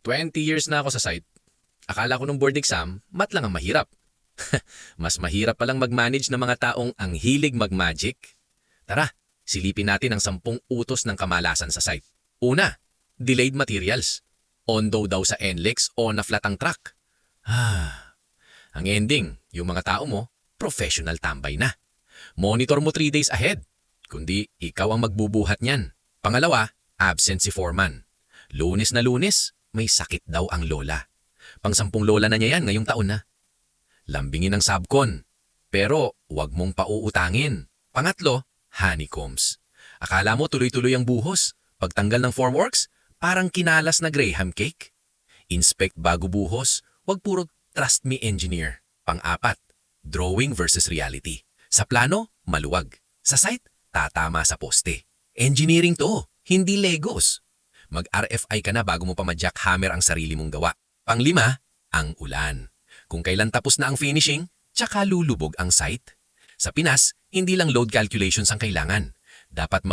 20 years na ako sa site. Akala ko nung board exam, mat lang ang mahirap. Mas mahirap palang mag-manage ng mga taong ang hilig mag-magic. Tara, silipin natin ang 10 utos ng kamalasan sa site. Una, delayed materials. On daw sa NLEX o na-flat ang truck. Ang ending, yung mga tao mo, professional tambay na. Monitor mo 3 days ahead. Kundi ikaw ang magbubuhat niyan. Pangalawa, absent si foreman. Lunes na Lunes, may sakit daw ang lola. Pang-10 lola na niya yan ngayong taon na. Lambingin ang subcon. Pero huwag mong pauutangin. Pangatlo, honeycombs. Akala mo tuloy-tuloy ang buhos. Pagtanggal ng formworks, parang kinalas na Graham cake. Inspect bago buhos, huwag puro trust me engineer. Pang-apat, drawing versus reality. Sa plano, maluwag. Sa site, tatama sa poste. Engineering to, hindi Legos. Mag-RFI ka na bago mo pa ma-jackhammer ang sarili mong gawa. Pang-5, ang ulan. Kung kailan tapos na ang finishing, tsaka lulubog ang site. Sa Pinas, hindi lang load calculations ang kailangan. Dapat